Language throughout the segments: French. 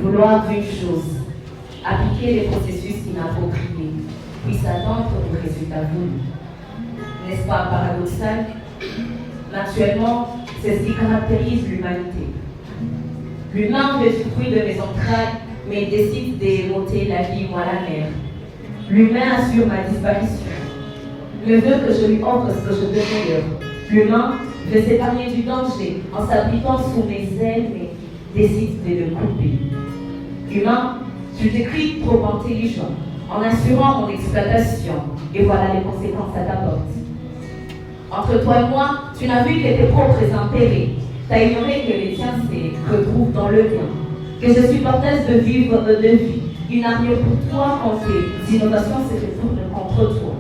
vouloir d'une chose, appliquer les processus inappropriés, puis s'attendre au résultat voulu. N'est-ce pas paradoxal? Naturellement, c'est ce qui caractérise l'humanité. L'humain veut du fruit de mes entrailles, mais décide d'émoter la vie, moi la mer. L'humain assure ma disparition. Ne veut que je lui offre ce que je veux meilleur. L'humain veut s'épargner du danger en s'abritant sous mes ailes, mais décide de le couper. Humain, tu te cries trop intelligent, en assurant mon exploitation, et voilà les conséquences à ta porte. Entre toi et moi, tu n'as vu que tes propres intérêts. Tu as ignoré que les tiens se retrouvent dans le mien. Que je suis porteuse de vie, une armure pour toi quand tes innovations se retournent contre toi.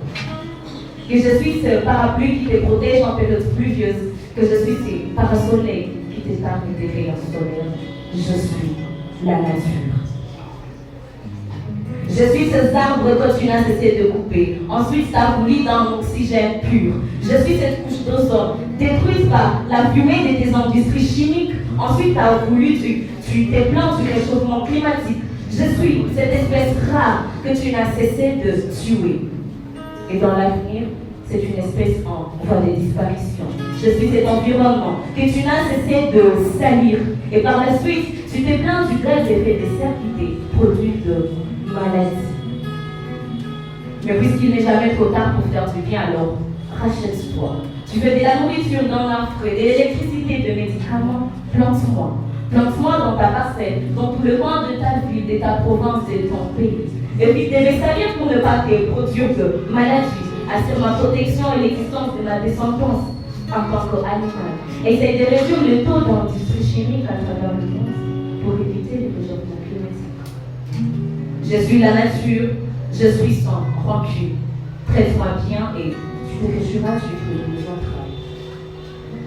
Que je suis ce parapluie qui te protège en période pluvieuse. Que je suis ce parasoleil qui t'épargne des rayons solaires. Je suis la nature. Je suis ces arbres que tu n'as cessé de couper. Ensuite, tu as voulu dans l'oxygène pur. Je suis cette couche d'ozone détruite par la fumée de tes industries chimiques. Ensuite, tu as voulu, tu t'es plaint du réchauffement climatique. Je suis cette espèce rare que tu n'as cessé de tuer. Et dans l'avenir, c'est une espèce en voie de disparition. Je suis cet environnement que tu n'as cessé de salir. Et par la suite, tu t'es plaint du gaz d'effet de serre qui t'est produit de maladie. Mais puisqu'il n'est jamais trop tard pour faire du bien, alors rachète-toi. Tu veux de la nourriture dans l'infra, de l'électricité, de médicaments, plante-moi. Plante-moi dans ta parcelle, dans tout le coin de ta ville, de ta province et de ton pays. Et puis je devais salir pour ne pas te produire de maladie. Assure ma protection et l'existence de ma descendance en tant qu'animal. Essaye de réduire le taux d'industrie chimique à travers le monde pour éviter le réchauffement climatique. Je suis la nature, je suis sans rancune. Traite-moi bien et tu te réjouiras du fruit de mes entrailles.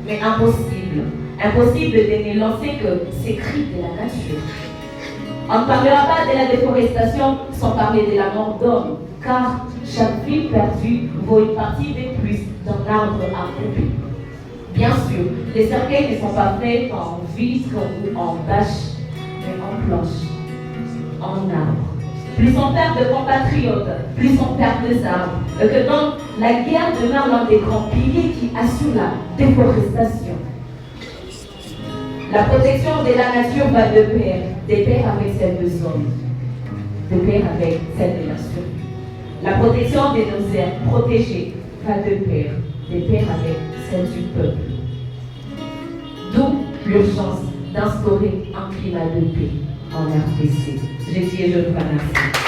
Mais impossible de ne lancer que ces cris de la nature. On ne parlera pas de la déforestation sans parler de la mort d'homme, car chaque vie perdue vaut une partie de plus d'un arbre à couper. Bien sûr, les cercueils ne sont pas faits en vitre ou en bâche, mais en planche, en arbre. Plus on perd de compatriotes, plus on perd des arbres. Et que donc, la guerre demeure l'un des grands piliers qui assure la déforestation. La protection de la nature va de pair avec celle de l'homme, de pair avec celle de la survie. La protection de nos aires protégées va de pair avec celle du peuple. D'où l'urgence d'instaurer un climat de paix en RDC. Je dis et je vous remercie.